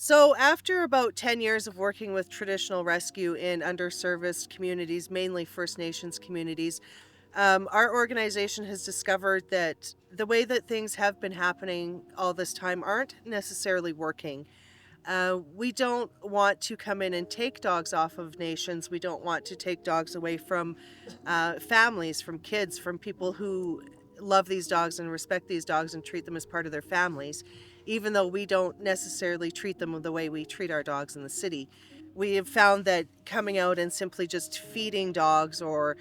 So, after about 10 years of working with traditional rescue in underserviced communities, mainly First Nations communities, our organization has discovered that the way that things have been happening all this time aren't necessarily working. We don't want to come in and take dogs off of nations. We don't want to take dogs away from families, from kids, from people who love these dogs and respect these dogs and treat them as part of their families, even though we don't necessarily treat them the way we treat our dogs in the city. We have found that coming out and simply just feeding dogs or,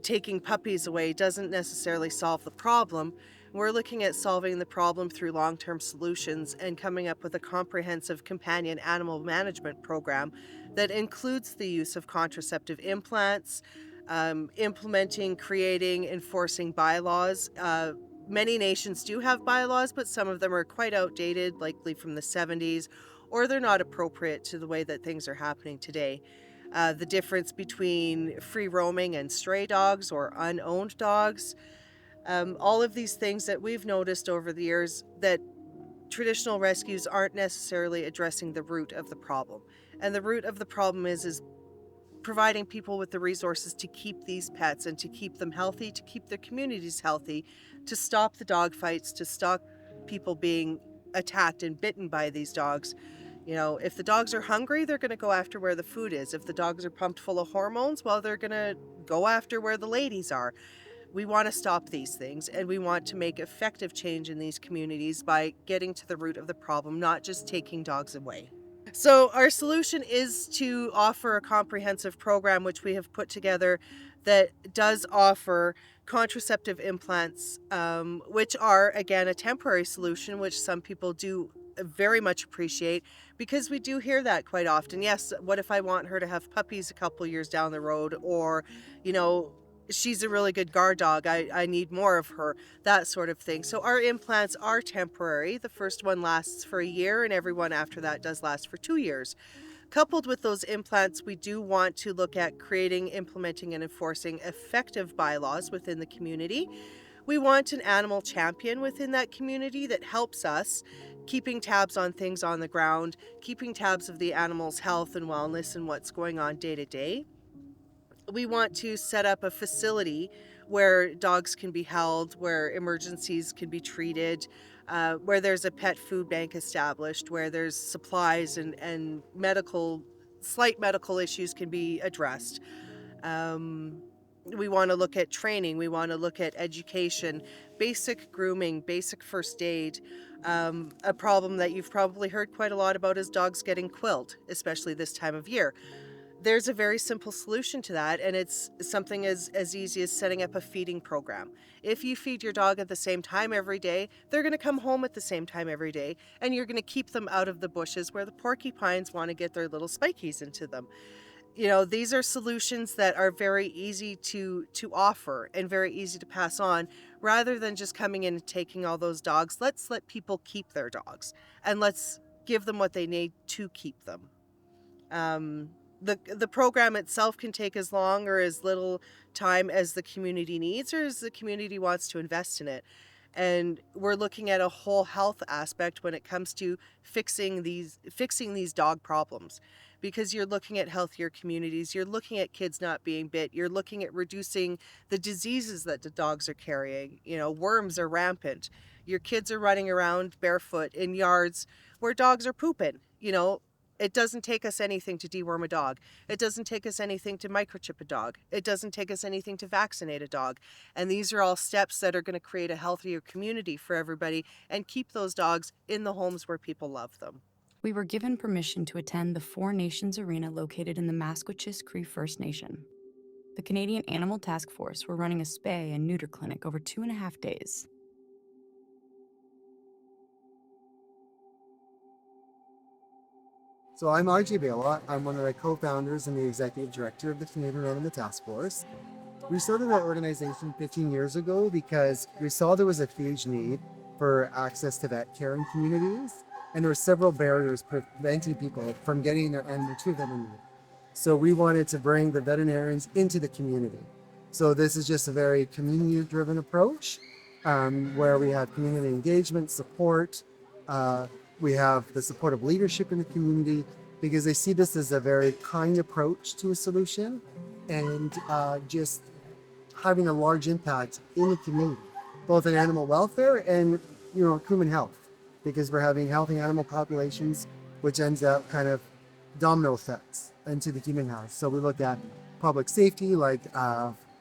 taking puppies away doesn't necessarily solve the problem. We're looking at solving the problem through long-term solutions and coming up with a comprehensive companion animal management program that includes the use of contraceptive implants, implementing, creating, enforcing bylaws. Many nations do have bylaws, but some of them are quite outdated, likely from the 70s, or they're not appropriate to the way that things are happening today. The difference between free roaming and stray dogs or unowned dogs, all of these things that we've noticed over the years that traditional rescues aren't necessarily addressing the root of the problem. And the root of the problem is providing people with the resources to keep these pets and to keep them healthy, to keep their communities healthy, to stop the dog fights, to stop people being attacked and bitten by these dogs. If the dogs are hungry, they're going to go after where the food is. If the dogs are pumped full of hormones, well, they're going to go after where the ladies are. We want to stop these things, and we want to make effective change in these communities by getting to the root of the problem, not just taking dogs away. So, our solution is to offer a comprehensive program, which we have put together, that does offer contraceptive implants, which are, again, a temporary solution, which some people do very much appreciate, because we do hear that quite often. Yes, what if I want her to have puppies a couple years down the road? Or, you know, she's a really good guard dog. I need more of her, that sort of thing. So our implants are temporary. The first one lasts for a year, and everyone after that does last for 2 years. Coupled with those implants, we do want to look at creating, implementing, and enforcing effective bylaws within the community. We want an animal champion within that community that helps us keeping tabs on things on the ground, keeping tabs of the animal's health and wellness and what's going on day to day. We want to set up a facility where dogs can be held, where emergencies can be treated, where there's a pet food bank established, where there's supplies and slight medical issues can be addressed. Um, we want to look at training, we want to look at education, basic grooming, basic first aid. A problem that you've probably heard quite a lot about is dogs getting quilled, especially this time of year. There's a very simple solution to that, and it's something as easy as setting up a feeding program. If you feed your dog at the same time every day, they're going to come home at the same time every day, and you're going to keep them out of the bushes where the porcupines want to get their little spikies into them. These are solutions that are very easy to offer and very easy to pass on. Rather than just coming in and taking all those dogs, let's let people keep their dogs, and let's give them what they need to keep them. Um, the program itself can take as long or as little time as the community needs or as the community wants to invest in it. And we're looking at a whole health aspect when it comes to fixing these dog problems, because you're looking at healthier communities, you're looking at kids not being bit, you're looking at reducing the diseases that the dogs are carrying. Worms are rampant. Your kids are running around barefoot in yards where dogs are pooping. It doesn't take us anything to deworm a dog. It doesn't take us anything to microchip a dog. It doesn't take us anything to vaccinate a dog. And these are all steps that are going to create a healthier community for everybody and keep those dogs in the homes where people love them. We were given permission to attend the Four Nations Arena located in the Masquechis Cree First Nation. The Canadian Animal Task Force were running a spay and neuter clinic over 2.5 days. So I'm RJ Bela. I'm one of the co-founders and the executive director of the Canadian Animal Task Force. We started our organization 15 years ago because we saw there was a huge need for access to vet care in communities, and there were several barriers preventing people from getting their animal to veterinary. So we wanted to bring the veterinarians into the community. So this is just a very community-driven approach, where we have community engagement, support, We have the support of leadership in the community because they see this as a very kind approach to a solution and just having a large impact in the community, both in animal welfare and human health, because we're having healthy animal populations, which ends up kind of domino effects into the human health. So we look at public safety, like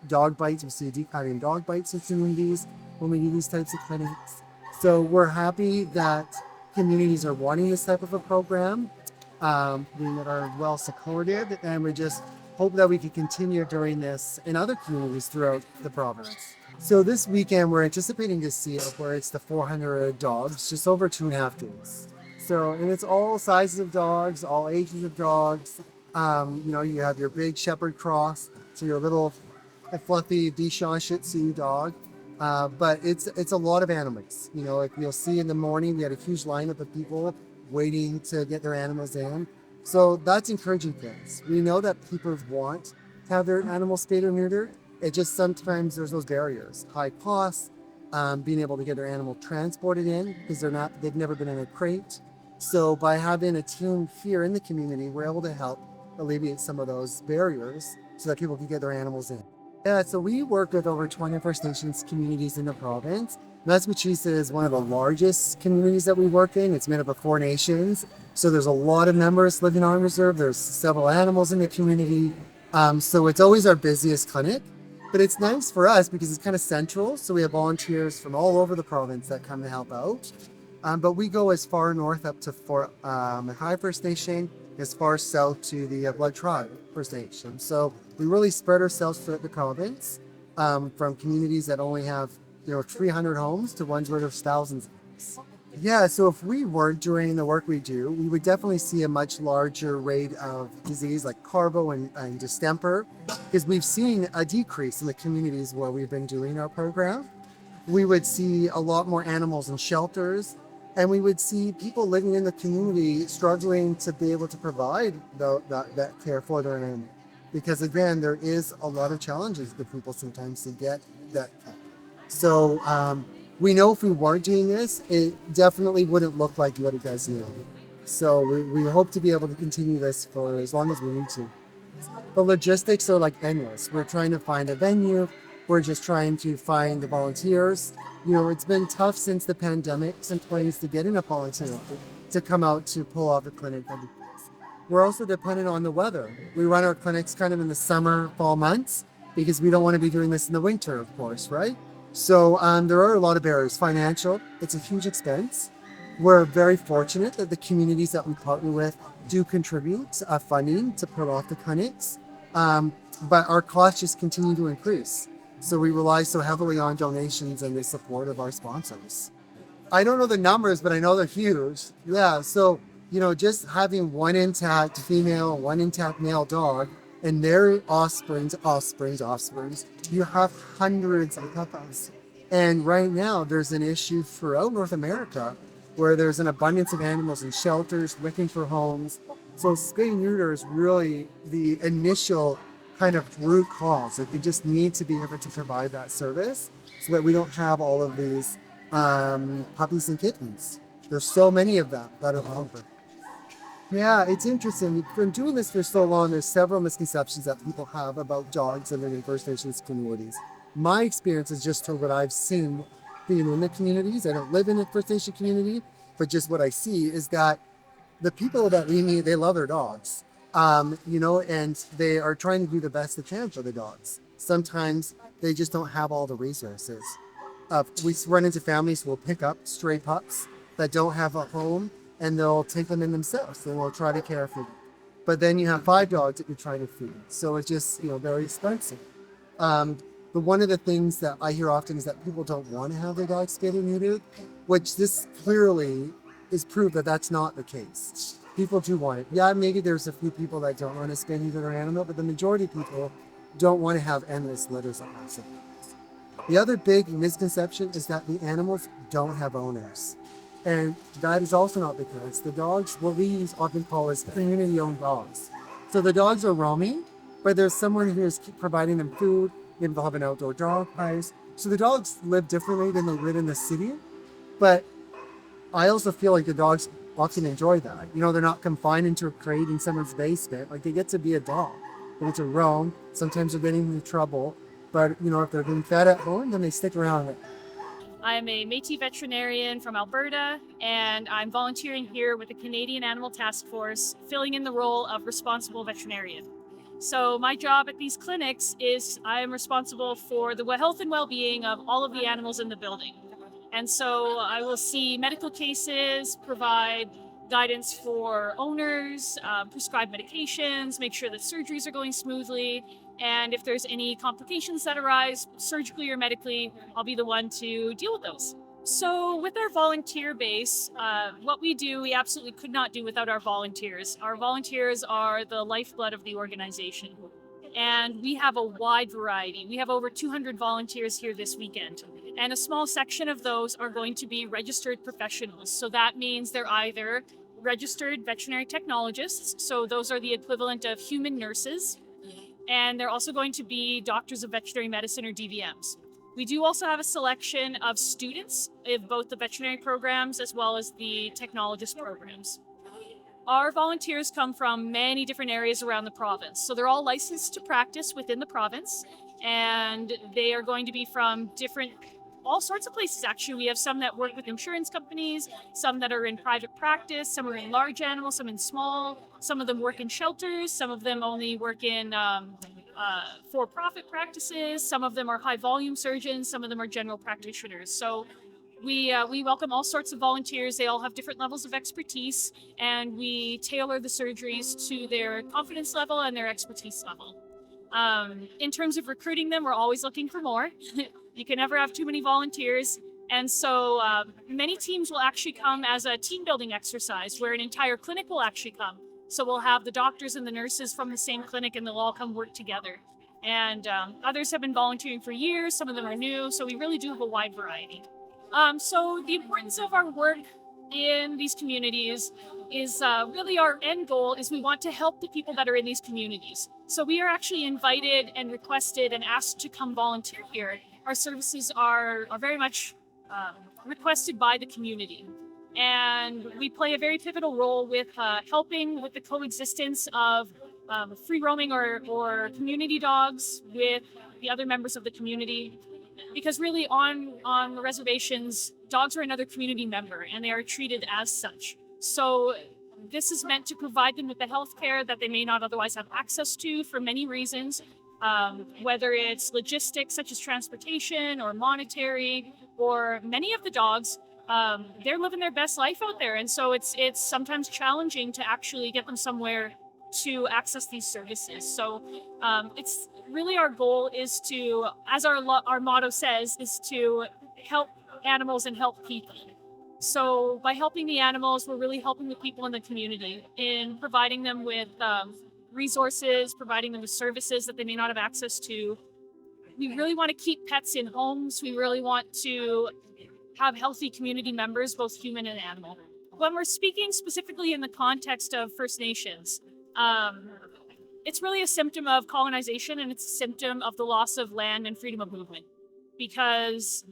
dog bites. We see declining dog bites in communities when we do these types of clinics. So we're happy that communities are wanting this type of a program, that are well supported, and we just hope that we can continue doing this in other communities throughout the province. So this weekend, we're anticipating to see upwards to 400 dogs, just over 2.5 days. So, and it's all sizes of dogs, all ages of dogs. You have your big shepherd cross, so your little fluffy Bichon Shih Tzu dog. But it's a lot of animals. Like you'll see in the morning, we had a huge lineup of people waiting to get their animals in. So that's encouraging things. We know that people want to have their animals spayed or neutered. It just sometimes there's those barriers, high costs, being able to get their animal transported in because they've never been in a crate. So by having a team here in the community, we're able to help alleviate some of those barriers so that people can get their animals in. Yeah, so we work with over 20 First Nations communities in the province. Massachusetts is one of the largest communities that we work in. It's made up of 4 nations. So there's a lot of members living on reserve. There's several animals in the community. So it's always our busiest clinic. But it's nice for us because it's kind of central. So we have volunteers from all over the province that come to help out. But we go as far north up to Fort McKay First Nation, as far south to the Blood Tribe First Nation. So we really spread ourselves throughout the province, from communities that only have 300 homes to ones where there's thousands of homes. Yeah, so if we weren't doing the work we do, we would definitely see a much larger rate of disease like carbo and distemper, because we've seen a decrease in the communities where we've been doing our program. We would see a lot more animals in shelters, and we would see people living in the community struggling to be able to provide that care for their animal. Because again, there is a lot of challenges for people sometimes to get that care. So we know if we weren't doing this, it definitely wouldn't look like what it does now. So we hope to be able to continue this for as long as we need to. The logistics are like endless. We're trying to find a venue. We're just trying to find the volunteers. It's been tough since the pandemic, sometimes to get enough volunteers to come out to pull off the clinic. We're also dependent on the weather. We run our clinics kind of in the summer, fall months, because we don't want to be doing this in the winter, of course, right? So there are a lot of barriers. Financial, it's a huge expense. We're very fortunate that the communities that we partner with do contribute funding to pull off the clinics, but our costs just continue to increase. So we rely so heavily on donations and the support of our sponsors. I don't know the numbers, but I know they're huge. Yeah, so just having one intact female, one intact male dog, and their offsprings, you have hundreds of puppies. And right now, there's an issue throughout North America where there's an abundance of animals in shelters looking for homes. So spay and neuter is really the initial kind of root cause. Like we just need to be able to provide that service so that we don't have all of these puppies and kittens. There's so many of them that are out there. Yeah, it's interesting. From doing this for so long, there's several misconceptions that people have about dogs living in First Nations communities. My experience is just from what I've seen being in the communities. I don't live in a First Nation community, but just what I see is that the people that we meet, they love their dogs, and they are trying to do the best they can for the dogs. Sometimes they just don't have all the resources. We run into families who will pick up stray pups that don't have a home, and they'll take them in themselves and they'll try to care for them. But then you have 5 dogs that you're trying to feed. So it's just, very expensive. But one of the things that I hear often is that people don't want to have their dogs spayed or neutered, which this clearly is proof that that's not the case. People do want it. Yeah, maybe there's a few people that don't want to spay and neuter their animal, but the majority of people don't want to have endless litters of massive animals. The other big misconception is that the animals don't have owners. And that is also not the case. The dogs, what we often call as community-owned dogs. So the dogs are roaming, but there's someone who is providing them food. Maybe they'll have an outdoor dog house. So the dogs live differently than they live in the city. But I also feel like the dogs often enjoy that. You know, they're not confined into a crate in someone's basement. Like, they get to be a dog. They get to roam. Sometimes they're getting into trouble. But, you know, if they're being fed at home, then they stick around. I'm a Métis veterinarian from Alberta, and I'm volunteering here with the Canadian Animal Task Force, filling in the role of responsible veterinarian. So my job at these clinics is I am responsible for the health and well-being of all of the animals in the building. And so I will see medical cases, provide guidance for owners, prescribe medications, make sure that surgeries are going smoothly. And if there's any complications that arise, surgically or medically, I'll be the one to deal with those. So, with our volunteer base, what we do, we absolutely could not do without our volunteers. Our volunteers are the lifeblood of the organization. And we have a wide variety. We have over 200 volunteers here this weekend. And a small section of those are going to be registered professionals. So that means they're either registered veterinary technologists, so those are the equivalent of human nurses, and they're also going to be doctors of veterinary medicine or DVMs. We do also have a selection of students of both the veterinary programs as well as the technologist programs. Our volunteers come from many different areas around the province. So they're all licensed to practice within the province, and they are going to be from all sorts of places. Actually, we have some that work with insurance companies, some that are in private practice, some are in large animals, some in small, some of them work in shelters, some of them only work in for-profit practices, some of them are high volume surgeons, some of them are general practitioners. So we welcome all sorts of volunteers. They all have different levels of expertise, and we tailor the surgeries to their confidence level and their expertise level. In terms of recruiting them, we're always looking for more. You can never have too many volunteers. And so many teams will actually come as a team building exercise where an entire clinic will actually come. So we'll have the doctors and the nurses from the same clinic, and they'll all come work together. And others have been volunteering for years. Some of them are new. So we really do have a wide variety. So the importance of our work in these communities is really our end goal is we want to help the people that are in these communities. So we are actually invited and requested and asked to come volunteer here. Our services are very much requested by the community. And we play a very pivotal role with helping with the coexistence of free roaming or community dogs with the other members of the community. Because really on the reservations, dogs are another community member and they are treated as such. So this is meant to provide them with the health care that they may not otherwise have access to for many reasons, whether it's logistics such as transportation or monetary, or many of the dogs, they're living their best life out there. And so it's sometimes challenging to actually get them somewhere to access these services. So it's really our goal is to, as our motto says, is to help animals and help people. So by helping the animals, we're really helping the people in the community in providing them with resources, providing them with services that they may not have access to. We really want to keep pets in homes. We really want to have healthy community members, both human and animal. When we're speaking specifically in the context of First Nations, it's really a symptom of colonization, and it's a symptom of the loss of land and freedom of movement. Because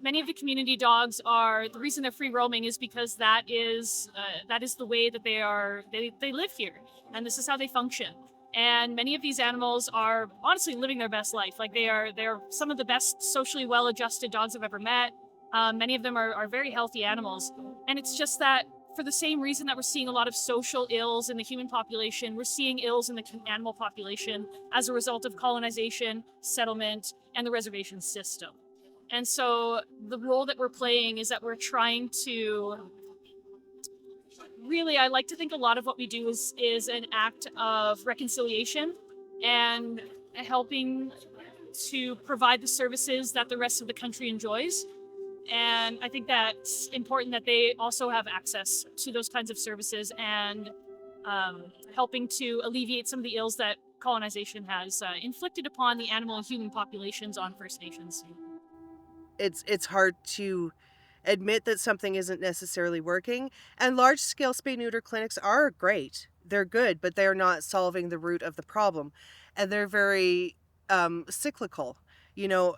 many of the community dogs the reason they're free roaming is because that is the way that they live here, and this is how they function. And many of these animals are honestly living their best life. Like they're some of the best socially well-adjusted dogs I've ever met. Many of them are very healthy animals, and it's just that for the same reason that we're seeing a lot of social ills in the human population, we're seeing ills in the animal population as a result of colonization, settlement, and the reservation system. And so the role that we're playing is that we're trying to really, I like to think a lot of what we do is an act of reconciliation and helping to provide the services that the rest of the country enjoys. And I think that's important that they also have access to those kinds of services, and helping to alleviate some of the ills that colonization has inflicted upon the animal and human populations on First Nations. It's hard to admit that something isn't necessarily working, and large scale spay neuter clinics are great. They're good, but they're not solving the root of the problem, and they're very cyclical. You know,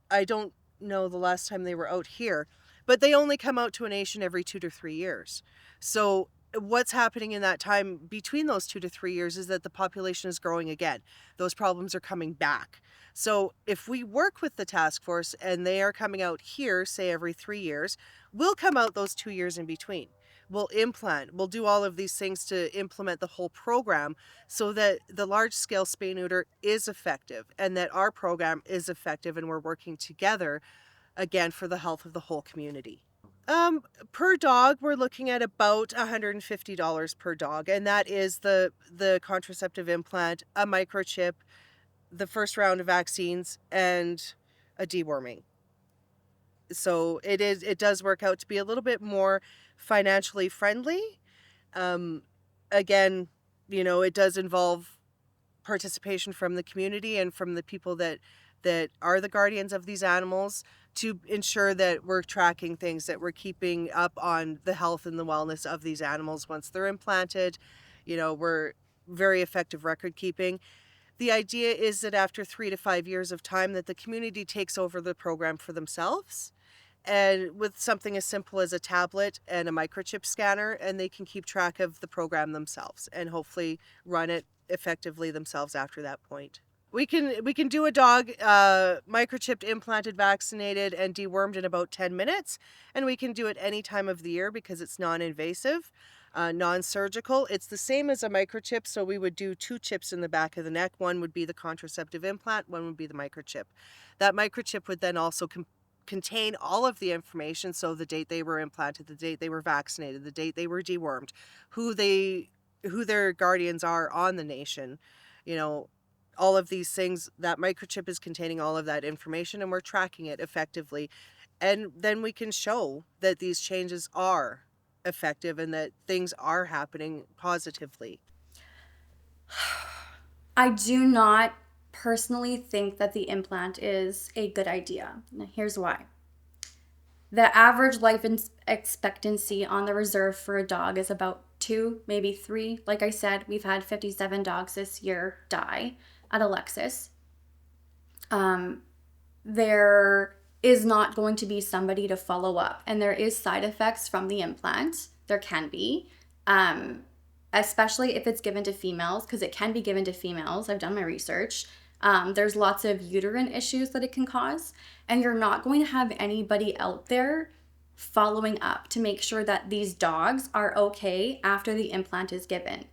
I don't know the last time they were out here, but they only come out to a nation every 2 to 3 years. So what's happening in that time between those 2 to 3 years is that the population is growing again. Those problems are coming back. So if we work with the task force and they are coming out here, say every 3 years, we'll come out those 2 years in between. We'll implant, we'll do all of these things to implement the whole program so that the large scale spay neuter is effective and that our program is effective and we're working together again for the health of the whole community. Per dog, we're looking at about $150 per dog, and that is the contraceptive implant, a microchip, the first round of vaccines, and a deworming. So it does work out to be a little bit more financially friendly. Again, it does involve participation from the community and from the people that are the guardians of these animals to ensure that we're tracking things, that we're keeping up on the health and the wellness of these animals once they're implanted. We're very effective record keeping. The idea is that after 3 to 5 years of time that the community takes over the program for themselves, and with something as simple as a tablet and a microchip scanner, and they can keep track of the program themselves and hopefully run it effectively themselves after that point. We can do a dog microchipped, implanted, vaccinated, and dewormed in about 10 minutes, and we can do it any time of the year because it's non-invasive, non-surgical. It's the same as a microchip, so we would do 2 chips in the back of the neck. One would be the contraceptive implant, one would be the microchip. That microchip would then also contain all of the information, so the date they were implanted, the date they were vaccinated, the date they were dewormed, who their guardians are on the nation, all of these things. That microchip is containing all of that information, and we're tracking it effectively. And then we can show that these changes are effective and that things are happening positively. I do not personally think that the implant is a good idea. Now, here's why. The average life expectancy on the reserve for a dog is about 2, maybe 3. Like I said, we've had 57 dogs this year die at Alexis. There is not going to be somebody to follow up, and there is side effects from the implant. There can be, especially if it's given to females, because it can be given to females. I've done my research. There's lots of uterine issues that it can cause, and you're not going to have anybody out there following up to make sure that these dogs are okay after the implant is given.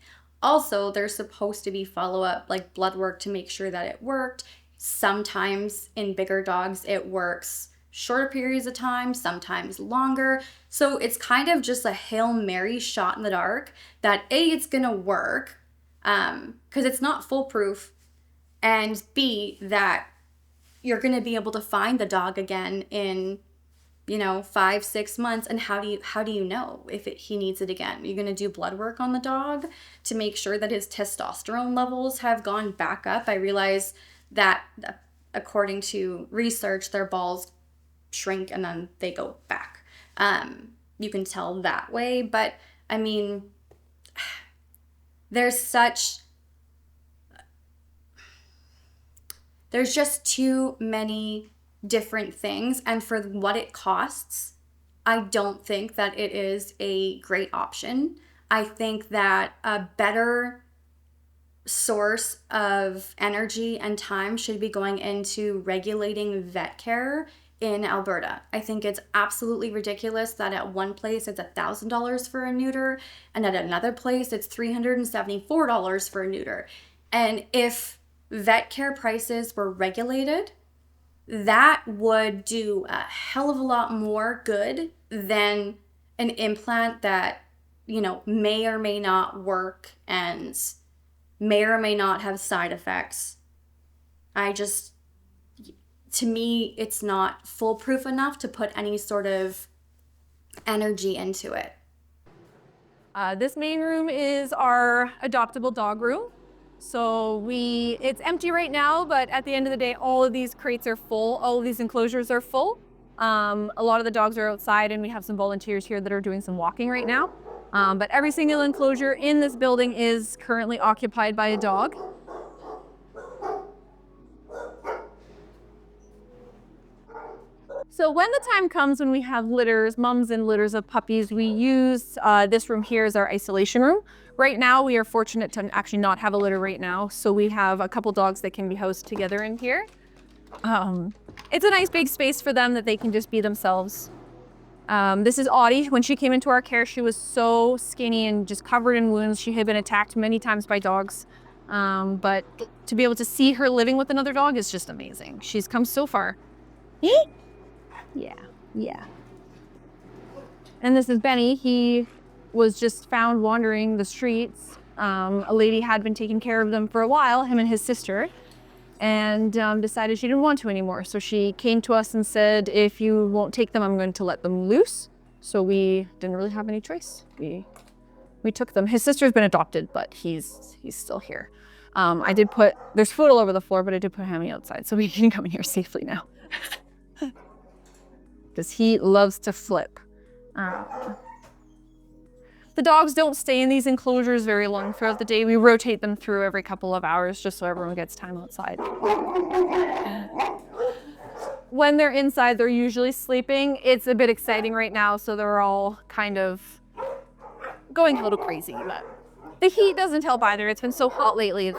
Also, there's supposed to be follow-up, like blood work, to make sure that it worked. Sometimes in bigger dogs, it works shorter periods of time, sometimes longer. So it's kind of just a Hail Mary shot in the dark that A, it's gonna work, because it's not foolproof, and B, that you're gonna be able to find the dog again in 5-6 months. And how do you know if he needs it again? You're going to do blood work on the dog to make sure that his testosterone levels have gone back up. I realize that according to research, their balls shrink and then they go back. You can tell that way, but I mean, there's just too many different things, and for what it costs, I don't think that it is a great option. I think that a better source of energy and time should be going into regulating vet care in Alberta. I think it's absolutely ridiculous that at one place it's $1,000 for a neuter, and at another place it's $374 for a neuter. And if vet care prices were regulated, that would do a hell of a lot more good than an implant that, may or may not work and may or may not have side effects. To me, it's not foolproof enough to put any sort of energy into it. This main room is our adoptable dog room. So it's empty right now, but at the end of the day, all of these crates are full. All of these enclosures are full. A lot of the dogs are outside, and we have some volunteers here that are doing some walking right now. But every single enclosure in this building is currently occupied by a dog. So when the time comes when we have litters, mums and litters of puppies, we use this room here as our isolation room. Right now, we are fortunate to actually not have a litter right now. So we have a couple dogs that can be housed together in here. It's a nice big space for them that they can just be themselves. This is Audie. When she came into our care, she was so skinny and just covered in wounds. She had been attacked many times by dogs. But to be able to see her living with another dog is just amazing. She's come so far. Yeah, yeah. And this is Benny. He was just found wandering the streets. A lady had been taking care of them for a while, him and his sister, and decided she didn't want to anymore. So she came to us and said, if you won't take them, I'm going to let them loose. So we didn't really have any choice. We took them. His sister's been adopted, but he's still here. I did put, there's food all over the floor, but I did put Hammy outside, so he can come in here safely now. Because he loves to flip. The dogs don't stay in these enclosures very long throughout the day. We rotate them through every couple of hours just so everyone gets time outside. When they're inside, they're usually sleeping. It's a bit exciting right now, so they're all kind of going a little crazy, but the heat doesn't help either. It's been so hot lately.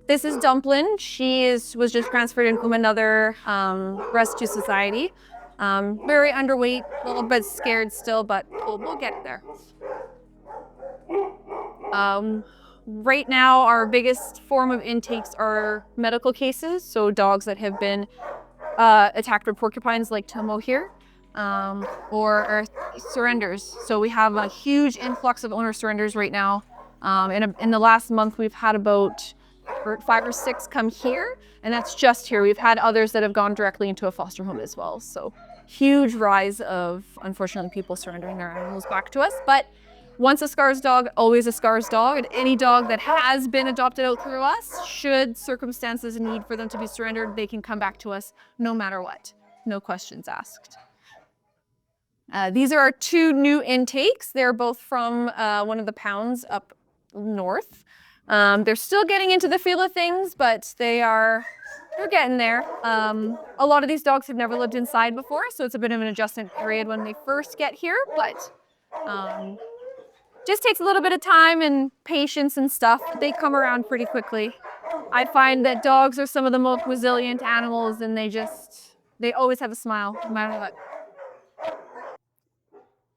This is Dumplin. She was just transferred in from another rescue society. Very underweight, a little bit scared still, but we'll get there. Right now, our biggest form of intakes are medical cases, so dogs that have been attacked by porcupines like Tomo here, or surrenders. So we have a huge influx of owner surrenders right now. In the last month, we've had about 5 or 6 come here, and that's just here. We've had others that have gone directly into a foster home as well. So huge rise of, unfortunately, people surrendering their animals back to us. But once a SCARS dog, always a SCARS dog. And any dog that has been adopted out through us, should circumstances need for them to be surrendered, they can come back to us no matter what. No questions asked. These are our 2 new intakes. They're both from one of the pounds up north. They're still getting into the feel of things, but they're getting there. A lot of these dogs have never lived inside before, so it's a bit of an adjustment period when they first get here, but just takes a little bit of time and patience and stuff. They come around pretty quickly. I find that dogs are some of the most resilient animals, and they always have a smile, no matter what.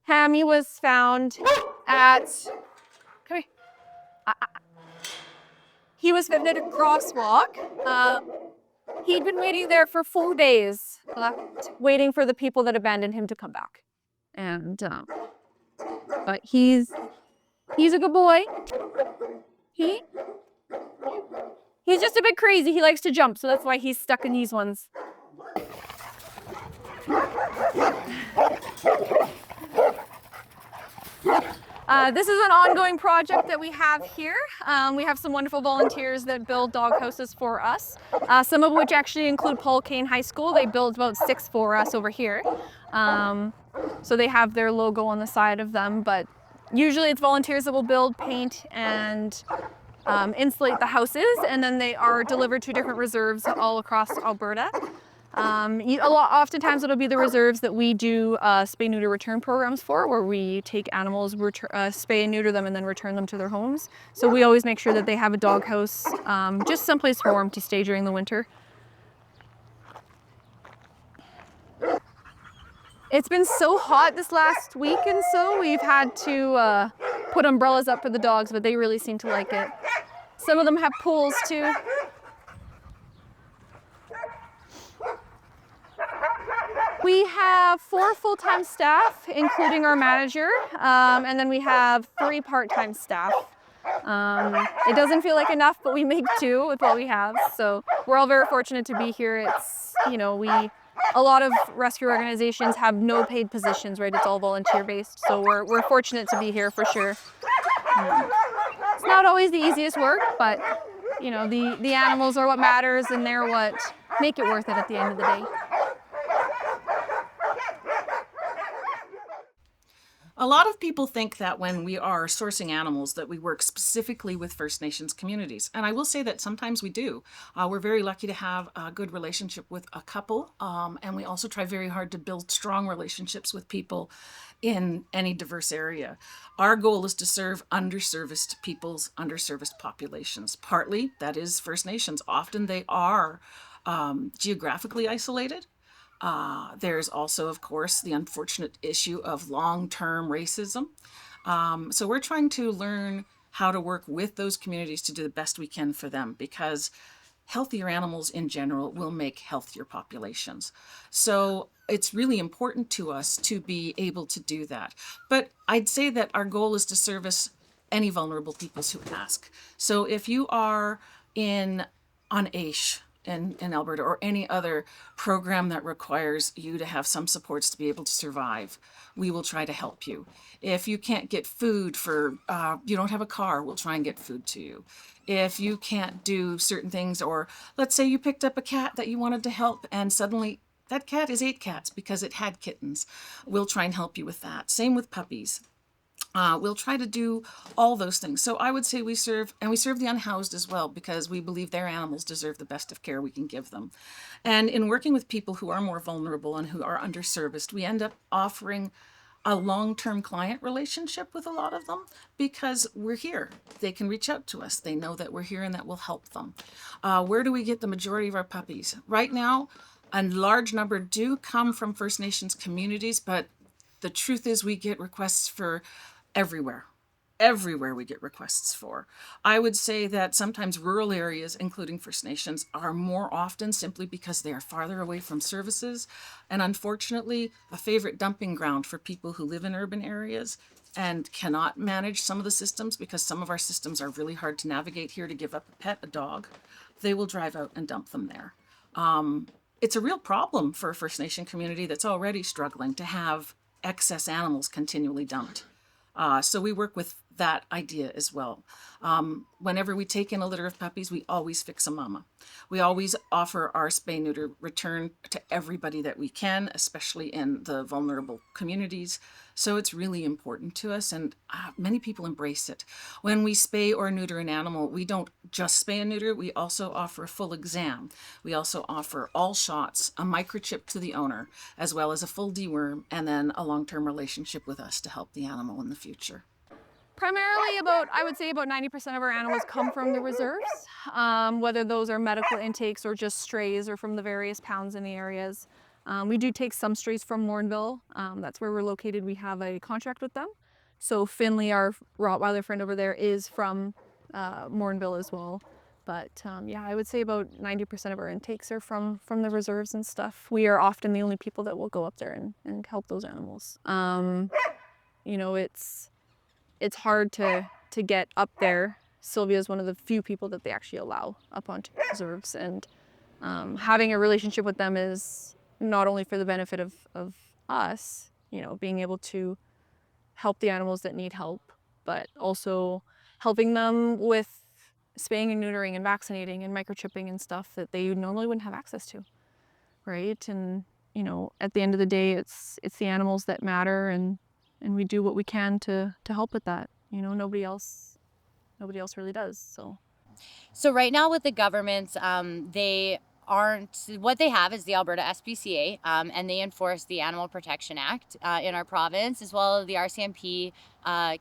Hammy was found at, come here. He was found at a crosswalk. He'd been waiting there for 4 days, waiting for the people that abandoned him to come back. And, but he's a good boy. He's just a bit crazy. He likes to jump, so that's why he's stuck in these ones. This is an ongoing project that we have here. We have some wonderful volunteers that build dog houses for us, some of which actually include Paul Kane High School. They build about 6 for us over here. So they have their logo on the side of them, but usually it's volunteers that will build, paint, and insulate the houses, and then they are delivered to different reserves all across Alberta. Oftentimes it'll be the reserves that we do spay-neuter return programs for, where we take animals, spay and neuter them, and then return them to their homes. So we always make sure that they have a dog house, just someplace warm to stay during the winter. It's been so hot this last week, and so we've had to put umbrellas up for the dogs, but they really seem to like it. Some of them have pools too. We have 4 full-time staff, including our manager, and then we have 3 part-time staff. It doesn't feel like enough, but we make do with what we have. So we're all very fortunate to be here. It's, a lot of rescue organizations have no paid positions, right? It's all volunteer-based. So we're fortunate to be here for sure. It's not always the easiest work, but the animals are what matters, and they're what make it worth it at the end of the day. A lot of people think that when we are sourcing animals that we work specifically with First Nations communities. And I will say that sometimes we do. We're very lucky to have a good relationship with a couple. And we also try very hard to build strong relationships with people in any diverse area. Our goal is to serve underserviced peoples, underserviced populations. Partly that is First Nations. Often they are geographically isolated. There's also, of course, the unfortunate issue of long-term racism. So we're trying to learn how to work with those communities to do the best we can for them, because healthier animals in general will make healthier populations. So it's really important to us to be able to do that. But I'd say that our goal is to service any vulnerable peoples who ask. So if you are on AISH in Alberta, or any other program that requires you to have some supports to be able to survive, we will try to help you. If you can't get food you don't have a car, we'll try and get food to you. If you can't do certain things, or let's say you picked up a cat that you wanted to help and suddenly that cat is 8 cats because it had kittens, we'll try and help you with that. Same with puppies. We'll try to do all those things. So I would say we serve the unhoused as well, because we believe their animals deserve the best of care we can give them. And in working with people who are more vulnerable and who are underserviced, we end up offering a long-term client relationship with a lot of them, because we're here. They can reach out to us. They know that we're here and that we'll help them. Where do we get the majority of our puppies? Right now, a large number do come from First Nations communities, but the truth is we get requests for everywhere. Everywhere we get requests for. I would say that sometimes rural areas, including First Nations, are more often simply because they are farther away from services. And unfortunately, a favorite dumping ground for people who live in urban areas and cannot manage some of the systems, because some of our systems are really hard to navigate here. To give up a pet, a dog, they will drive out and dump them there. It's a real problem for a First Nation community that's already struggling to have excess animals continually dumped. So we work with that idea as well. Whenever we take in a litter of puppies, we always fix a mama. We always offer our spay neuter return to everybody that we can, especially in the vulnerable communities. So it's really important to us, and many people embrace it. When we spay or neuter an animal, we don't just spay and neuter, we also offer a full exam. We also offer all shots, a microchip to the owner, as well as a full deworm, and then a long-term relationship with us to help the animal in the future. Primarily I would say about 90% of our animals come from the reserves, whether those are medical intakes or just strays or from the various pounds in the areas. We do take some strays from Morinville. That's where we're located. We have a contract with them. So Finley, our Rottweiler friend over there, is from Morinville as well. But yeah, I would say about 90% of our intakes are from the reserves and stuff. We are often the only people that will go up there and help those animals. You know, it's hard to get up there. Sylvia is one of the few people that they actually allow up onto reserves, and having a relationship with them is not only for the benefit of us, you know, being able to help the animals that need help, but also helping them with spaying and neutering and vaccinating and microchipping and stuff that they normally wouldn't have access to, right? And you know, at the end of the day, it's the animals that matter, and we do what we can to help with that. You know, nobody else really does. So right now with the governments, they aren't, what they have is the Alberta SPCA, and they enforce the Animal Protection Act in our province, as well as the RCMP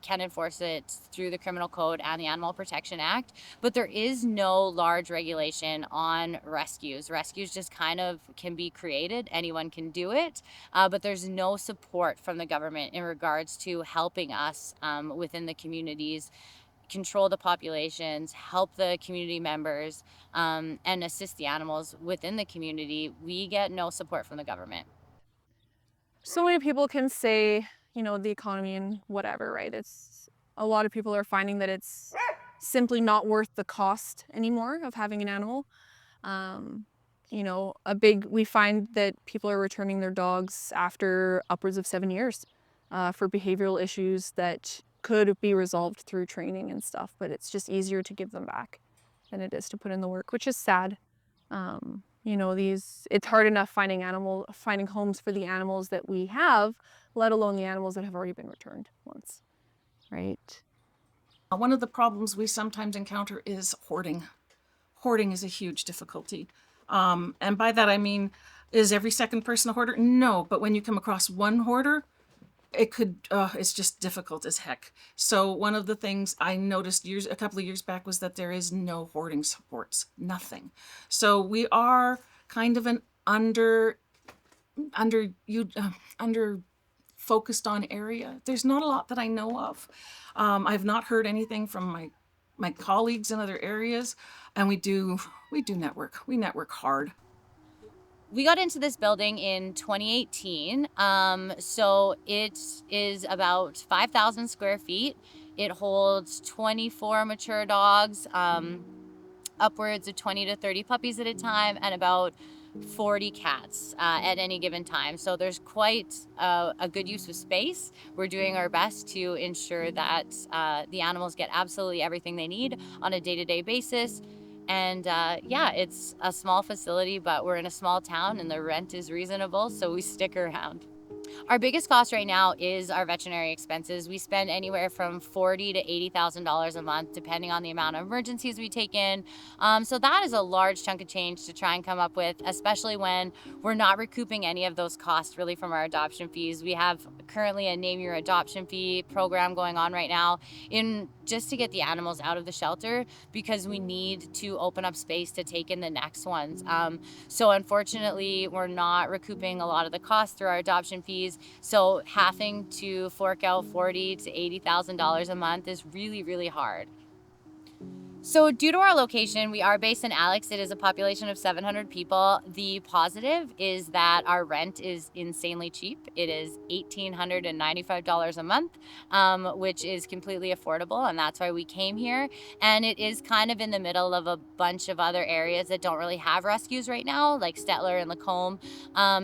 can enforce it through the Criminal Code and the Animal Protection Act. But there is no large regulation on rescues. Rescues just kind of can be created. Anyone can do it, but there's no support from the government in regards to helping us within the communities control the populations, help the community members, and assist the animals within the community. We get no support from the government. So many people can say, you know, the economy and whatever, right? It's a lot of people are finding that it's simply not worth the cost anymore of having an animal. You know, we find that people are returning their dogs after upwards of 7 years for behavioral issues that could be resolved through training and stuff, but it's just easier to give them back than it is to put in the work, which is sad. You know, it's hard enough finding homes for the animals that we have, let alone the animals that have already been returned once. Right. One of the problems we sometimes encounter is hoarding. Hoarding is a huge difficulty. And by that I mean, is every second person a hoarder? No, but when you come across one hoarder, it's just difficult as heck. So one of the things I noticed a couple of years back was that there is no hoarding supports, nothing. So we are kind of an under focused on area. There's not a lot that I know of. I've not heard anything from my colleagues in other areas, and we do network. We network hard. We got into this building in 2018. So it is about 5,000 square feet. It holds 24 mature dogs, upwards of 20 to 30 puppies at a time, and about 40 cats at any given time. So there's quite a good use of space. We're doing our best to ensure that the animals get absolutely everything they need on a day-to-day basis. And yeah, it's a small facility, but we're in a small town and the rent is reasonable, so we stick around. Our biggest cost right now is our veterinary expenses. We spend anywhere from $40,000 to $80,000 a month, depending on the amount of emergencies we take in. So that is a large chunk of change to try and come up with, especially when we're not recouping any of those costs really from our adoption fees. We have currently a Name Your Adoption Fee program going on right now just to get the animals out of the shelter, because we need to open up space to take in the next ones. So unfortunately, we're not recouping a lot of the costs through our adoption fees. So having to fork out $40,000 to $80,000 a month is really, really hard. So due to our location, we are based in Alex. It is a population of 700 people. The positive is that our rent is insanely cheap. It is $1,895 a month, which is completely affordable, and that's why we came here. And it is kind of in the middle of a bunch of other areas that don't really have rescues right now, like Stettler and Lacombe.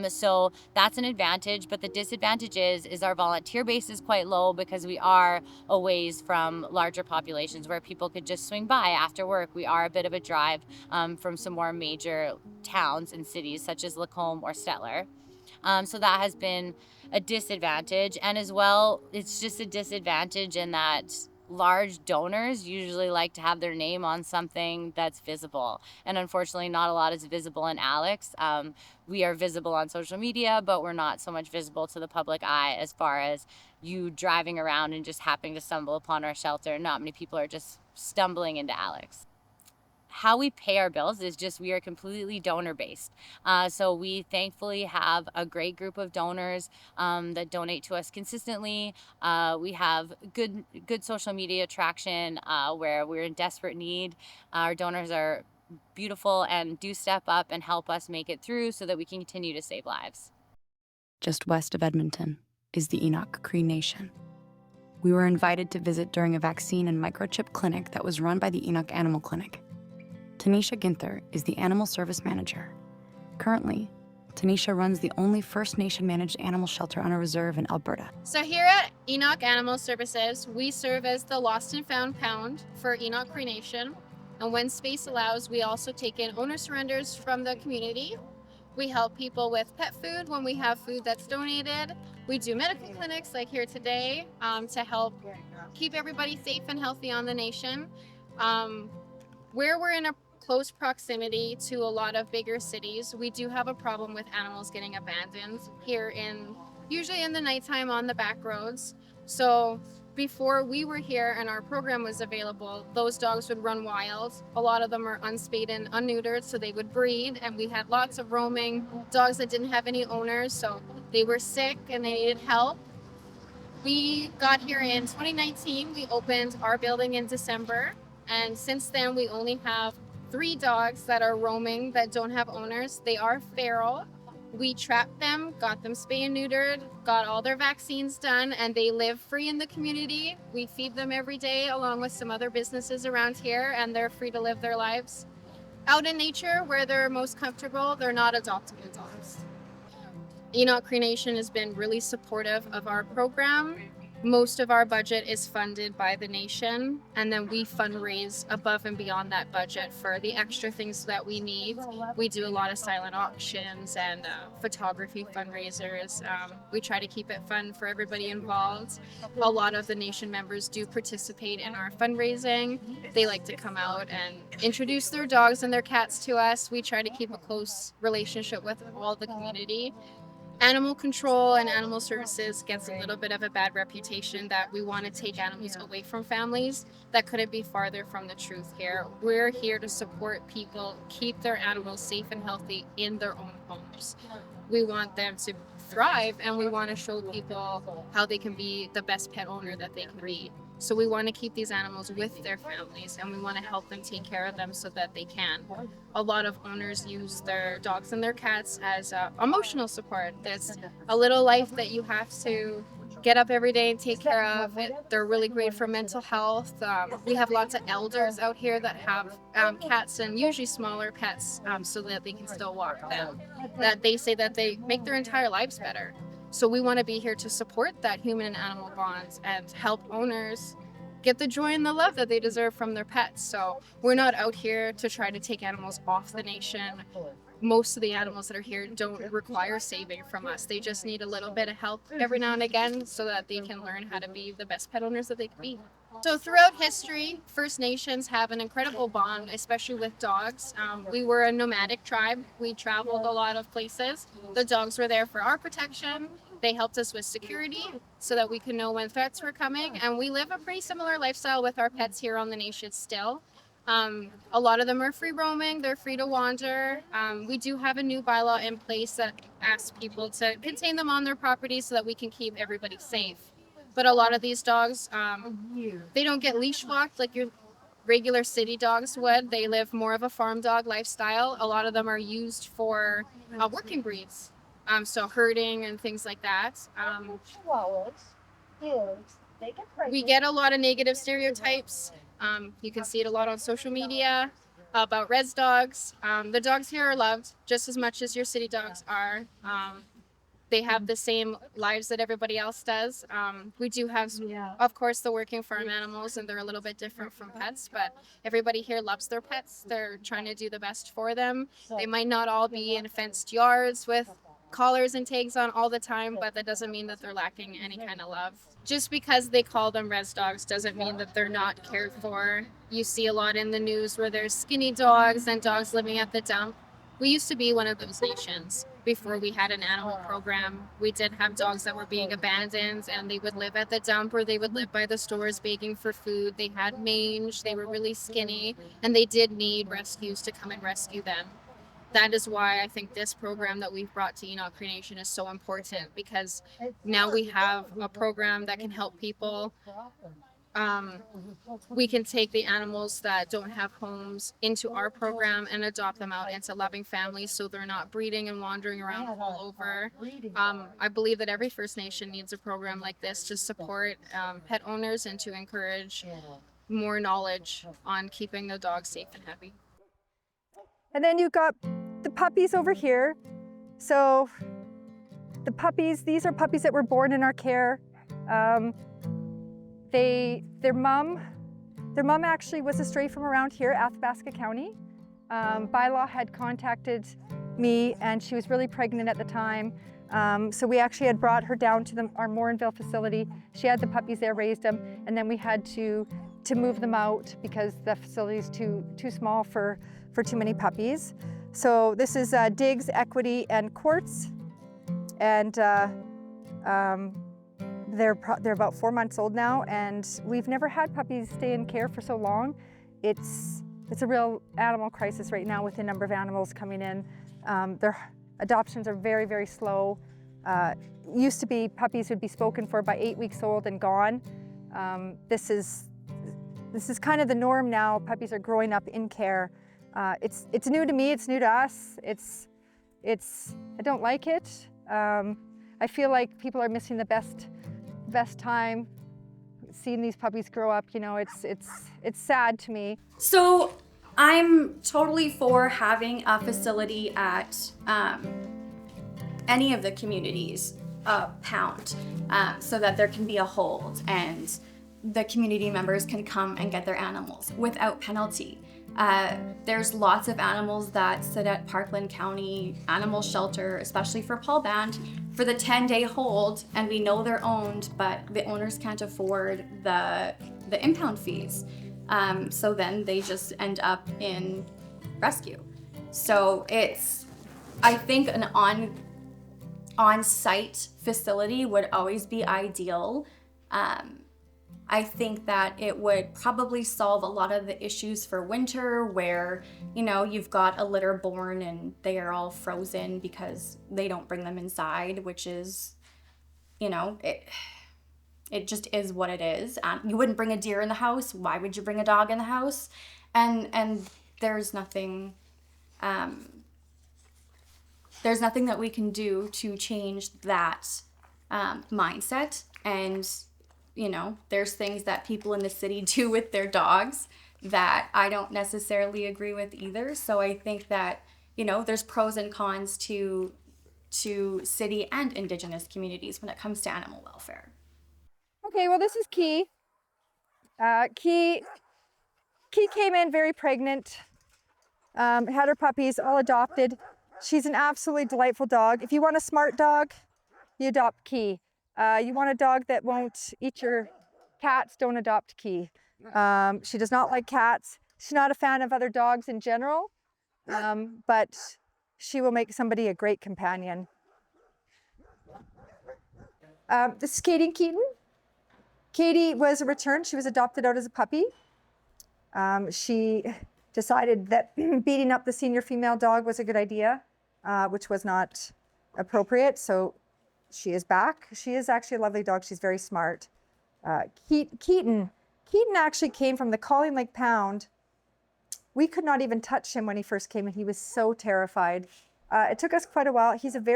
So that's an advantage, but the disadvantage is our volunteer base is quite low because we are a ways from larger populations where people could just swing by after work. We are a bit of a drive from some more major towns and cities such as Lacombe or Stettler. So that has been a disadvantage. And as well, it's just a disadvantage in that large donors usually like to have their name on something that's visible. And unfortunately, not a lot is visible in Alex. We are visible on social media, but we're not so much visible to the public eye as far as you driving around and just happening to stumble upon our shelter. Not many people are just stumbling into Alex. How we pay our bills is just we are completely donor based. So we thankfully have a great group of donors that donate to us consistently. We have good social media traction where we're in desperate need. Our donors are beautiful and do step up and help us make it through so that we can continue to save lives. Just west of Edmonton is the Enoch Cree Nation. We were invited to visit during a vaccine and microchip clinic that was run by the Enoch Animal Clinic. Tanisha Ginther is the Animal Service Manager. Currently, Tanisha runs the only First Nation managed animal shelter on a reserve in Alberta. So here at Enoch Animal Services, we serve as the lost and found pound for Enoch Cree Nation. And when space allows, we also take in owner surrenders from the community. We help people with pet food when we have food that's donated. We do medical clinics like here today to help keep everybody safe and healthy on the nation. Where we're in a close proximity to a lot of bigger cities, we do have a problem with animals getting abandoned here usually in the nighttime on the back roads. So before we were here and our program was available, those dogs would run wild. A lot of them are unspayed and unneutered, so they would breed, and we had lots of roaming dogs that didn't have any owners, so they were sick and they needed help. We got here in 2019. We opened our building in December, and since then we only have 3 dogs that are roaming that don't have owners. They are feral. We trapped them, got them spay and neutered, got all their vaccines done, and they live free in the community. We feed them every day along with some other businesses around here, and they're free to live their lives out in nature where they're most comfortable. They're not adoptable dogs. Enoch Cree Nation has been really supportive of our program. Most of our budget is funded by the nation, and then we fundraise above and beyond that budget for the extra things that we need. We do a lot of silent auctions and photography fundraisers. We try to keep it fun for everybody involved. A lot of the nation members do participate in our fundraising. They like to come out and introduce their dogs and their cats to us. We try to keep a close relationship with all the community. Animal control and animal services gets a little bit of a bad reputation that we want to take animals away from families. That couldn't be farther from the truth here. We're here to support people keep their animals safe and healthy in their own homes. We want them to thrive, and we want to show people how they can be the best pet owner that they can be. So we want to keep these animals with their families, and we want to help them take care of them so that they can. A lot of owners use their dogs and their cats as emotional support. There's a little life that you have to get up every day and take care of. They're really great for mental health. We have lots of elders out here that have cats, and usually smaller pets, so that they can still walk them. That they say that they make their entire lives better. So we want to be here to support that human and animal bonds and help owners get the joy and the love that they deserve from their pets. So we're not out here to try to take animals off the nation. Most of the animals that are here don't require saving from us. They just need a little bit of help every now and again so that they can learn how to be the best pet owners that they can be. So throughout history, First Nations have an incredible bond, especially with dogs. We were a nomadic tribe. We traveled a lot of places. The dogs were there for our protection. They helped us with security so that we could know when threats were coming. And we live a pretty similar lifestyle with our pets here on the nation still. A lot of them are free roaming. They're free to wander. We do have a new bylaw in place that asks people to contain them on their property so that we can keep everybody safe. But a lot of these dogs, they don't get leash walked like your regular city dogs would. They live more of a farm dog lifestyle. A lot of them are used for working breeds, so herding and things like that. We get a lot of negative stereotypes. You can see it a lot on social media about res dogs. The dogs here are loved just as much as your city dogs are. They have the same lives that everybody else does. We do have, of course, the working farm animals, and they're a little bit different from pets, but everybody here loves their pets. They're trying to do the best for them. They might not all be in fenced yards with collars and tags on all the time, but that doesn't mean that they're lacking any kind of love. Just because they call them res dogs doesn't mean that they're not cared for. You see a lot in the news where there's skinny dogs and dogs living at the dump. We used to be one of those nations. Before we had an animal program, we did have dogs that were being abandoned, and they would live at the dump or they would live by the stores begging for food. They had mange, they were really skinny, and they did need rescues to come and rescue them. That is why I think this program that we've brought to Enoch Cree Nation is so important, because now we have a program that can help people. We can take the animals that don't have homes into our program and adopt them out into loving families so they're not breeding and wandering around all over. I believe that every First Nation needs a program like this to support pet owners and to encourage more knowledge on keeping the dogs safe and happy. And then you've got the puppies over here. So the puppies, these are puppies that were born in our care. Their mom actually was a stray from around here, Athabasca County. Bylaw had contacted me, and she was really pregnant at the time. So we actually had brought her down to our Morinville facility. She had the puppies there, raised them, and then we had to move them out because the facility is too small for too many puppies. So this is Diggs, Equity, and Quartz, and they're about 4 months old now, and we've never had puppies stay in care for so long. It's a real animal crisis right now with the number of animals coming in. Their adoptions are very, very slow. Used to be puppies would be spoken for by 8 weeks old and gone. This is kind of the norm now. Puppies are growing up in care. It's new to me. It's new to us. I don't like it. I feel like people are missing the best time seeing these puppies grow up. You know, it's sad to me. So I'm totally for having a facility at any of the communities. a pound, so that there can be a hold and the community members can come and get their animals without penalty. There's lots of animals that sit at Parkland County Animal Shelter, especially for Paul Band, for the 10-day hold, and we know they're owned, but the owners can't afford the impound fees. So then they just end up in rescue. So I think an on-site facility would always be ideal. I think that it would probably solve a lot of the issues for winter where, you've got a litter born and they are all frozen because they don't bring them inside, which is, it just is what it is. You wouldn't bring a deer in the house. Why would you bring a dog in the house? And there's nothing that we can do to change that mindset. And there's things that people in the city do with their dogs that I don't necessarily agree with either. So I think that, there's pros and cons to city and Indigenous communities when it comes to animal welfare. Okay, well, this is Key. Key came in very pregnant, had her puppies all adopted. She's an absolutely delightful dog. If you want a smart dog, you adopt Key. You want a dog that won't eat your cats, don't adopt Key. She does not like cats. She's not a fan of other dogs in general, but she will make somebody a great companion. This is Katie Keaton. Katie was a return. She was adopted out as a puppy. She decided that beating up the senior female dog was a good idea, which was not appropriate. So she is back. She is actually a lovely dog. She's very smart. Keaton actually came from the Colleen Lake Pound. We could not even touch him when he first came in. He was so terrified. It took us quite a while. He's just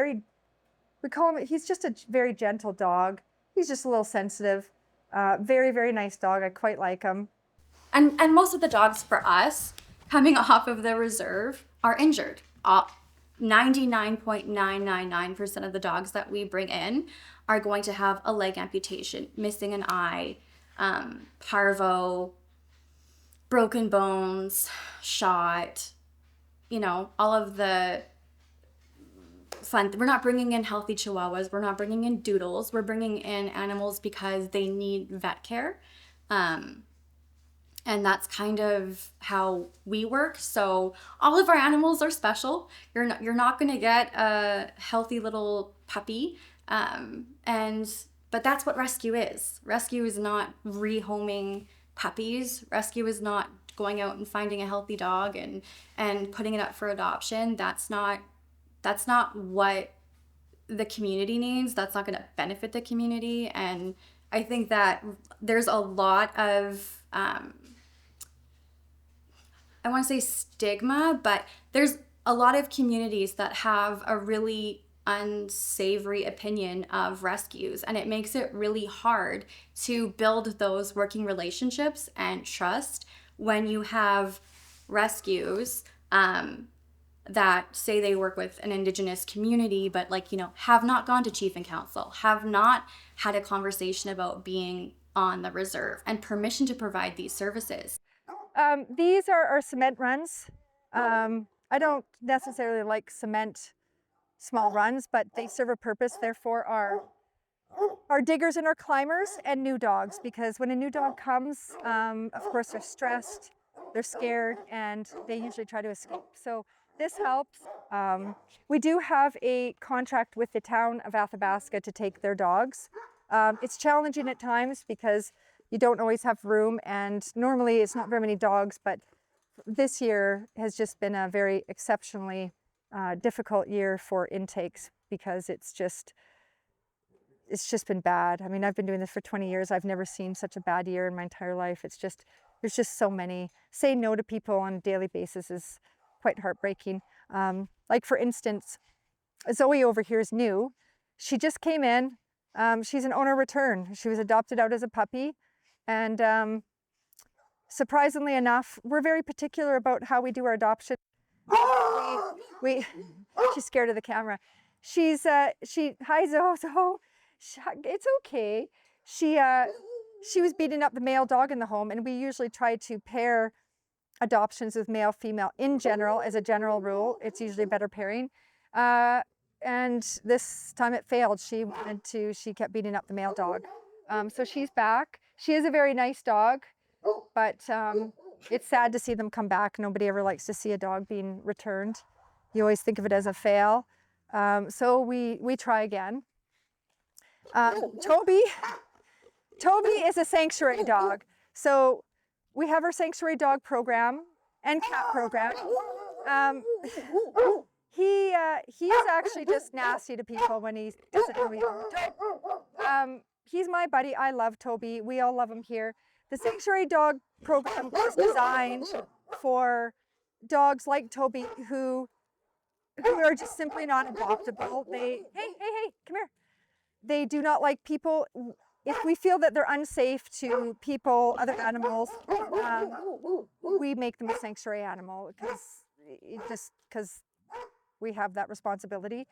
a very gentle dog. He's just a little sensitive. Very, very nice dog. I quite like him. And most of the dogs for us coming off of the reserve are injured. 99.999% of the dogs that we bring in are going to have a leg amputation, missing an eye, parvo, broken bones, shot, all of the fun. We're not bringing in healthy chihuahuas. We're not bringing in doodles. We're bringing in animals because they need vet care. And that's kind of how we work. So all of our animals are special. You're not going to get a healthy little puppy. But that's what rescue is. Rescue is not rehoming puppies. Rescue is not going out and finding a healthy dog and putting it up for adoption. That's not what the community needs. That's not going to benefit the community. And I think that there's a lot of I want to say stigma, but there's a lot of communities that have a really unsavory opinion of rescues, and it makes it really hard to build those working relationships and trust when you have rescues that say they work with an Indigenous community, but have not gone to chief and council, have not had a conversation about being on the reserve and permission to provide these services. These are our cement runs. I don't necessarily like cement small runs, but they serve a purpose. Therefore, our diggers and our climbers and new dogs, because when a new dog comes, of course, they're stressed, they're scared, and they usually try to escape. So this helps. We do have a contract with the town of Athabasca to take their dogs. It's challenging at times because you don't always have room, and normally it's not very many dogs, but this year has just been a very exceptionally difficult year for intakes because it's just been bad. I mean, I've been doing this for 20 years. I've never seen such a bad year in my entire life. There's just so many. Saying no to people on a daily basis is quite heartbreaking. Like for instance, Zoe over here is new. She just came in. She's an owner return. She was adopted out as a puppy. And surprisingly enough, we're very particular about how we do our adoption. She's scared of the camera. Hi Zozo. It's okay. She was beating up the male dog in the home, and we usually try to pair adoptions with male female in general. As a general rule, it's usually a better pairing. And this time it failed. She kept beating up the male dog. So she's back. She is a very nice dog, but it's sad to see them come back. Nobody ever likes to see a dog being returned. You always think of it as a fail. So we try again. Toby is a sanctuary dog. So we have our sanctuary dog program and cat program. He's actually just nasty to people when he doesn't know you. He's my buddy. I love Toby. We all love him here. The sanctuary dog program is designed for dogs like Toby who are just simply not adoptable. Hey, come here. They do not like people. If we feel that they're unsafe to people, other animals, we make them a sanctuary animal because we have that responsibility.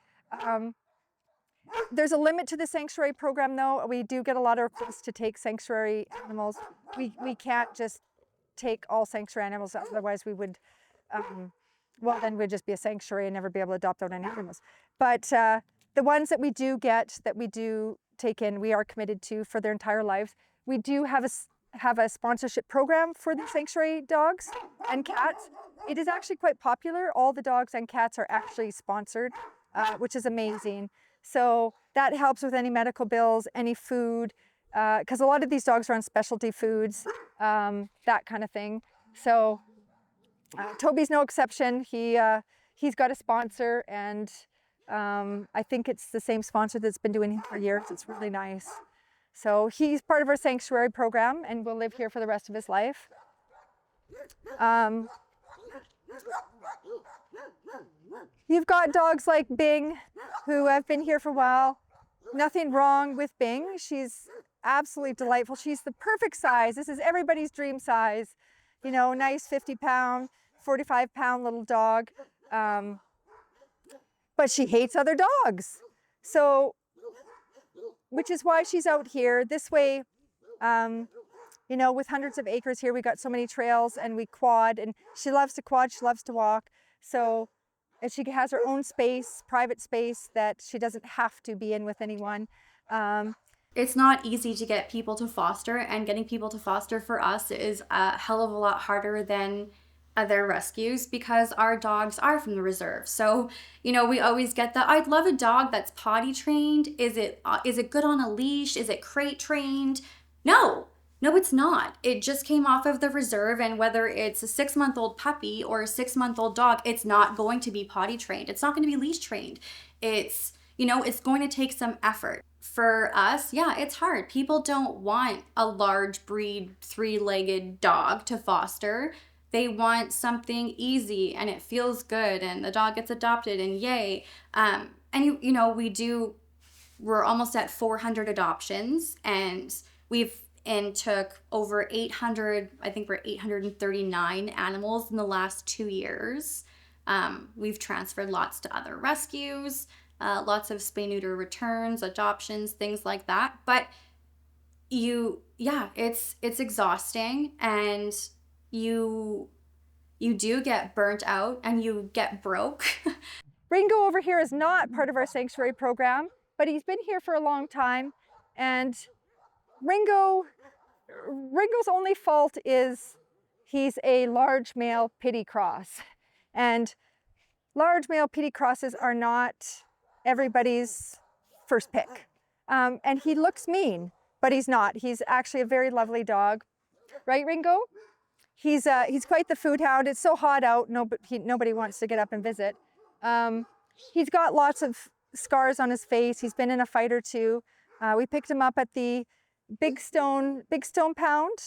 There's a limit to the sanctuary program, though. We do get a lot of requests to take sanctuary animals. We can't just take all sanctuary animals, otherwise we would, well, then we'd just be a sanctuary and never be able to adopt out any animals. But the ones that we do get, that we do take in, we are committed to for their entire lives. We do have a sponsorship program for the sanctuary dogs and cats. It is actually quite popular. All the dogs and cats are actually sponsored, which is amazing. So that helps with any medical bills, any food, because a lot of these dogs are on specialty foods, that kind of thing. So Toby's no exception. He's got a sponsor, and I think it's the same sponsor that's been doing it for years. It's really nice. So he's part of our sanctuary program and will live here for the rest of his life. You've got dogs like Bing, who have been here for a while. Nothing wrong with Bing. She's absolutely delightful. She's the perfect size. This is everybody's dream size. You know, nice 50-pound, 45-pound little dog. But she hates other dogs. So, which is why she's out here. This way, you know, with hundreds of acres here, we got so many trails and we quad, and she loves to quad, she loves to walk. So, and she has her own space, private space that she doesn't have to be in with anyone. It's not easy to get people to foster, and getting people to foster for us is a hell of a lot harder than other rescues because our dogs are from the reserve. So, you know, we always get the, I'd love a dog that's potty trained. Is it good on a leash? Is it crate trained? No, it's not. It just came off of the reserve, and whether it's a 6-month-old puppy or a 6-month-old dog, it's not going to be potty trained. It's not going to be leash trained. It's, you know, it's going to take some effort. For us, yeah, it's hard. People don't want a large breed 3-legged dog to foster. They want something easy and it feels good and the dog gets adopted and yay. And you know, we're almost at 400 adoptions, and took over 800, I think we're 839 animals in the last 2 years. We've transferred lots to other rescues, lots of spay-neuter returns, adoptions, things like that. But it's exhausting, and you do get burnt out and you get broke. Ringo over here is not part of our sanctuary program, but he's been here for a long time. And Ringo's only fault is he's a large male pity cross. And large male pity crosses are not everybody's first pick. And he looks mean, but he's not. He's actually a very lovely dog. Right, Ringo? He's quite the food hound. It's so hot out, nobody wants to get up and visit. He's got lots of scars on his face. He's been in a fight or two. We picked him up at the Big Stone Pound.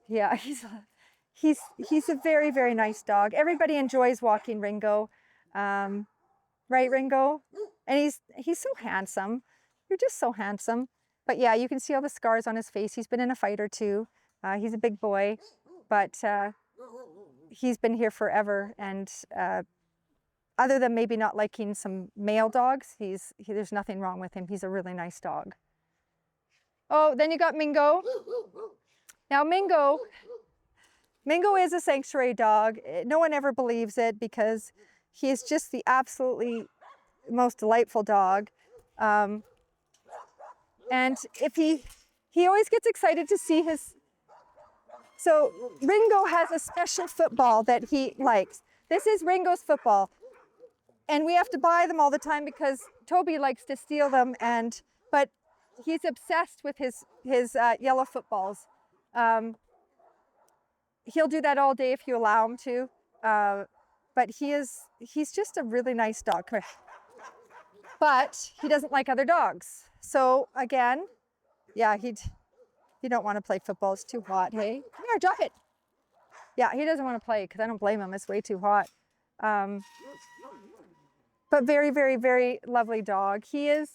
Yeah, he's a very, very nice dog. Everybody enjoys walking Ringo. Right, Ringo? And he's so handsome. You're just so handsome. But yeah, you can see all the scars on his face. He's been in a fight or two. He's a big boy, but he's been here forever, and other than maybe not liking some male dogs, there's nothing wrong with him. He's a really nice dog. Oh, then you got Mingo. Now Mingo is a sanctuary dog. No one ever believes it because he is just the absolutely most delightful dog. And if he always gets excited to see his, so Ringo has a special football that he likes. This is Ringo's football. And we have to buy them all the time because Toby likes to steal them, but he's obsessed with his yellow footballs. He'll do that all day if you allow him to. But he's just a really nice dog. Come here. But he doesn't like other dogs. So again, yeah, you don't want to play football. It's too hot. Hey, come here, drop it. Yeah, he doesn't want to play because I don't blame him. It's way too hot. But very, very, very lovely dog. He is,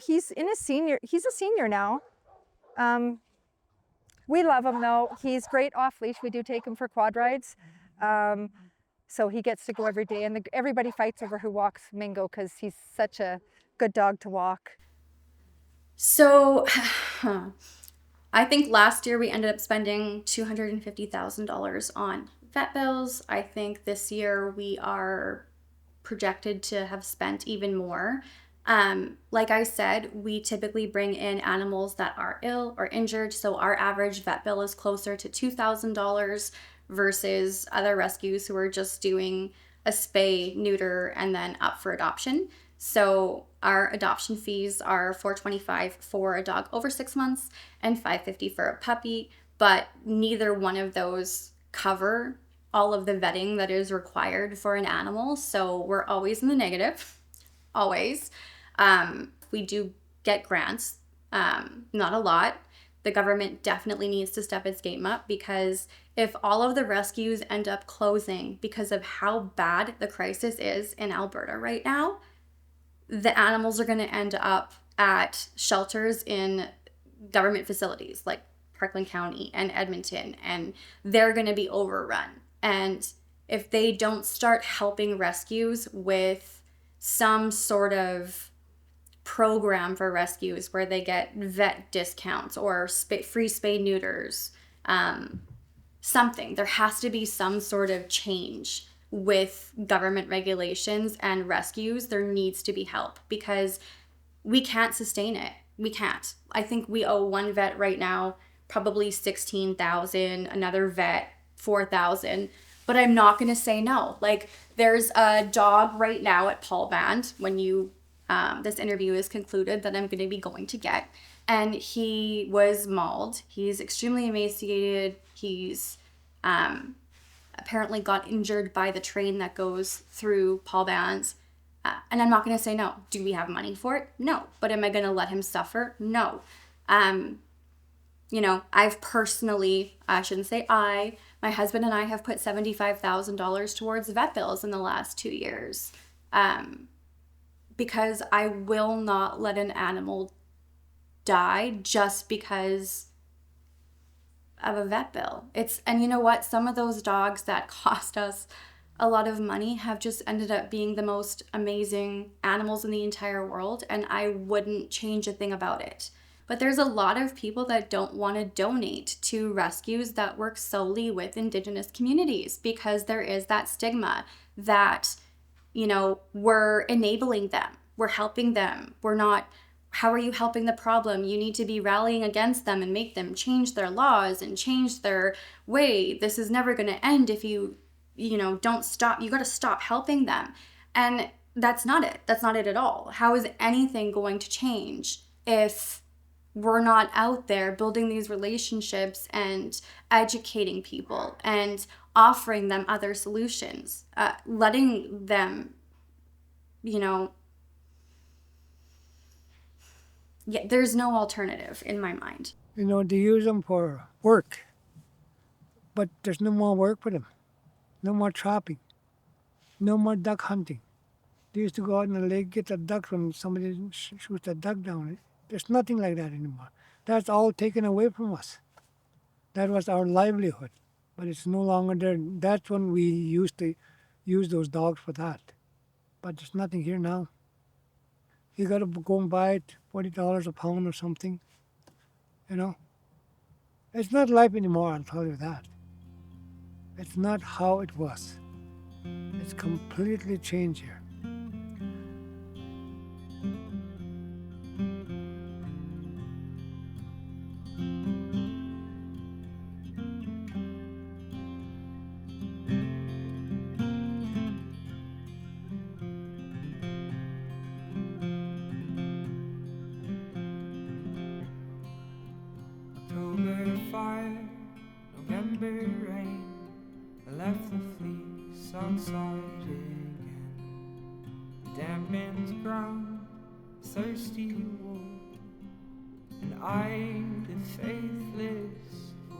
he's a senior now. We love him though. He's great off leash. We do take him for quad rides. So he gets to go every day, and everybody fights over who walks Mingo because he's such a good dog to walk. So I think last year we ended up spending $250,000 on vet bills. I think this year we are projected to have spent even more. Like I said, we typically bring in animals that are ill or injured, so our average vet bill is closer to $2,000 versus other rescues who are just doing a spay, neuter, and then up for adoption. So our adoption fees are $425 for a dog over 6 months and $550 for a puppy, but neither one of those cover all of the vetting that is required for an animal. So we're always in the negative, always. We do get grants, not a lot. The government definitely needs to step its game up because if all of the rescues end up closing because of how bad the crisis is in Alberta right now, the animals are going to end up at shelters in government facilities like Parkland County and Edmonton, and they're going to be overrun. And if they don't start helping rescues with some sort of program for rescues where they get vet discounts or free spay neuters, something, there has to be some sort of change with government regulations and rescues. There needs to be help because we can't sustain it. We can't. I think we owe one vet right now probably $16,000, another vet $4,000, but I'm not going to say no. Like, there's a dog right now at Paul Band when this interview is concluded that I'm going to be going to get, and he was mauled. He's extremely emaciated. He's apparently got injured by the train that goes through Paul Band's. And I'm not going to say no. Do we have money for it? No. But am I going to let him suffer? No. I've personally, I shouldn't say my husband and I have put $75,000 towards vet bills in the last 2 years. Because I will not let an animal die just because of a vet bill. And you know what? Some of those dogs that cost us a lot of money have just ended up being the most amazing animals in the entire world, and I wouldn't change a thing about it. But there's a lot of people that don't want to donate to rescues that work solely with Indigenous communities because there is that stigma that, we're enabling them, we're helping them, we're not. How are you helping the problem? You need to be rallying against them and make them change their laws and change their way. This is never going to end if you don't stop. You got to stop helping them. And that's not it. That's not it at all. How is anything going to change if we're not out there building these relationships and educating people and offering them other solutions, letting them, there's no alternative in my mind. They use them for work, but there's no more work for them. No more trapping. No more duck hunting. They used to go out in the lake, get the ducks when somebody shoots a duck down. There's nothing like that anymore. That's all taken away from us. That was our livelihood, but it's no longer there. That's when we used to use those dogs for that. But there's nothing here now. You got to go and buy it $40 a pound or something. You know, it's not life anymore. I'll tell you that. It's not how it was. It's completely changed here. October fire, November rain, I left the fleece outside again. Damp man's ground, thirsty wool, and I, the faithless fool.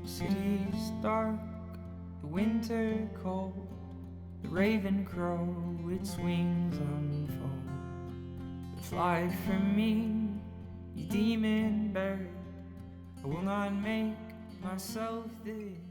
City's dark, the winter cold, the raven crow its wings unfold. Fly from me, you demon bird, I will not make myself this